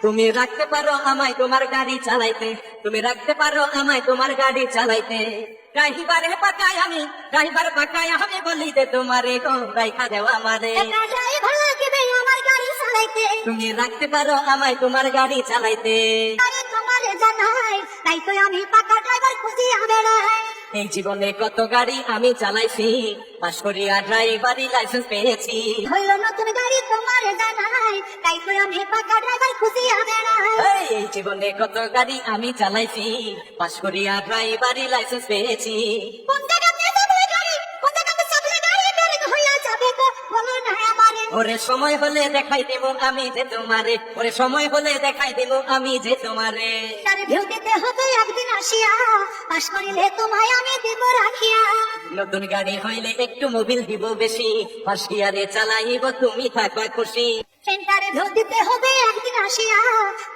তুমি রাখতে পারো আমায় তোমার গাড়ি চালাইতে, তুমি রাখতে পারো আমায় তোমার গাড়ি চালাইতে। ড্রাইভারে পাকায় আমি, ড্রাইভার পাকায় আমি বলিতে তোমারে গো রাইখা দেও আমারে। ভালো লাগবে আমার গাড়ি চালাইতে, তুমি রাখতে পারো আমায় তোমার গাড়ি চালাইতে। আরে তোমারে জানাই তাই তো আমি পাকা ড্রাইভার খুঁজিয়া বেড়াই। এই জীবনে কত গাড়ি আমি চালাইছি, পাশ করিয়া ড্রাইভারি লাইসেন্স পেয়েছি। হইল নতুন গাড়ি তোমারে জানাই তাই তো আমি পাকা ড্রাইভার খুঁজিয়া বেড়াই। এই জীবনে কত গাড়ি আমি চালাইছি, পাশ করিয়া ড্রাইভারি লাইসেন্স পেয়েছি। কোন জায়গাতে যাবে গাড়ি, কোন জায়গাতে চাপলে গাড়ি বেরিং হইয়া যাবে গো বলো না আমারে। ওরে সময় হলে দেখাই দেব আমি যে তোমারে, ওরে সময় হলে দেখাই দেব আমি যে তোমারে। তার ভিউ দিতে হবে একদিন আসিয়া, পাশ করিলে তোমায় আমি দিব রাখিয়া। নতুন গাড়ি হইলে একটু মোবিল দিব বেশি, পাশ গিয়ারে চালাইব তুমি থাকবা খুশি। সেন্টারে ভিউ দিতে হবে একদিন আসিয়া,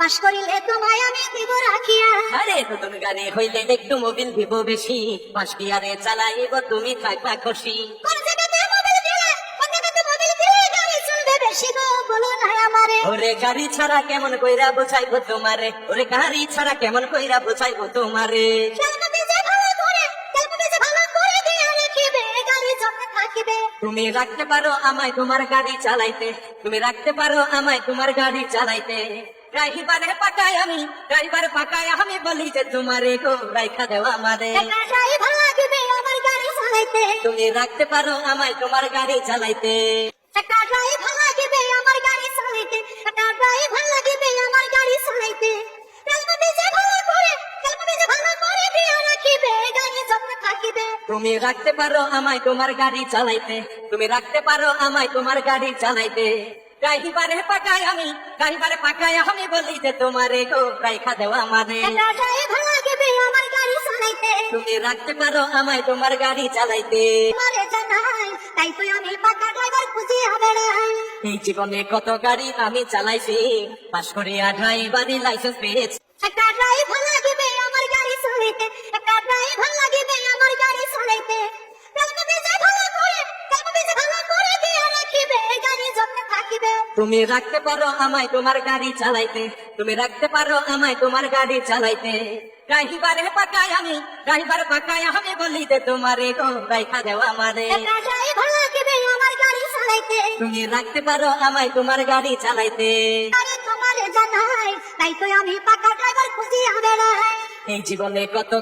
পাশ করিলে তোমায় আমি দিব রাখিয়া। আরে নতুন গাড়ি হইলে একটু মোবিল দিব বেশি, পাশ গিয়ারে চালাইব তুমি থাকবা খুশি। কোন জায়গাতে মোবাইল দিলে, কোন জায়গাতে মোবাইল দিলে গাড়ি চলবে বেশি গো বলো না আমারে। ওরে গাড়ি ছাড়া কেমন কইরা বোঝাইবো তোমারে, ওরে গাড়ি ছাড়া কেমন কইরা বোঝাইবো তোমারে। খেলবে যে ভালো করে, খেলবে যে ভালো করে দিয়া রাখিবে গাড়ি যত্নে থাকিবে। তুমি রাখতে পারো আমায় তোমার গাড়ি চালাইতে, তুমি রাখতে পারো আমায় তোমার গাড়ি চালাইতে। ড্রাইভারে পাকায় আমি, ড্রাইভার পাকায় আমি বলি যে তোমারে গো রাইখা দেও আমারে। একাই ভালো লাগবে আমার গাড়ি চালাইতে, তুমি রাখতে পারো আমায় তোমার গাড়ি চালাইতে। একাই ভালো লাগবে আমার গাড়ি চালাইতে, একাই ভালো লাগবে আমার গাড়ি চালাইতে। খেলবে যে ভালো করে, খেলবে যে ভালো করে দিয়া রাখিবে গাড়ি যত্নে থাকিবে। তুমি রাখতে পারো আমায় তোমার গাড়ি চালাইতে, তুমি রাখতে পারো আমায় তোমার গাড়ি চালাইতে। ড্রাইভারে পাকায় আমি, ড্রাইভারে পাকায় আমি বলি যে তোমারে গো রাইখা দেও আমারে। একাই ভালো লাগবে আমার গাড়ি চালাইতে, তুমি রাখতে পারো আমায় তোমার গাড়ি চালাইতে। তোমারে জানাই তাই তো আমি পাকা ড্রাইভার খুঁজিয়া বেড়াই। এই জীবনে কত গাড়ি আমি চালাইছি, পাশ করিয়া ড্রাইভারি লাইসেন্স পেয়েছি। একটা ড্রাইভার লাগবে আমার গাড়ি চালাইতে, একটা ড্রাইভার লাগবে আমার গাড়ি চালাইতে। খেলবে যে ভালো করে, খেলবে যে ভালো করে দিয়া রাখিবে গাড়ি যত্নে থাকিবে। তুমি রাখতে পারো আমায় তোমার গাড়ি চালাইতে, তুমি রাখতে পারো আমায় তোমার গাড়ি চালাইতে। ড্রাইভারে পাকায় আমি, ড্রাইভার পাকায় আমি বলি যে তোমারে গো রাইখা দেও আমারে। একটা ড্রাইভার লাগবে আমার গাড়ি চালাইতে, তুমি রাখতে পারো আমায় তোমার গাড়ি চালাইতে। আরে তোমারে জানাই তাই তো আমি পাকা ড্রাইভার খুঁজিয়া বেড়াই। এই জীবনে কত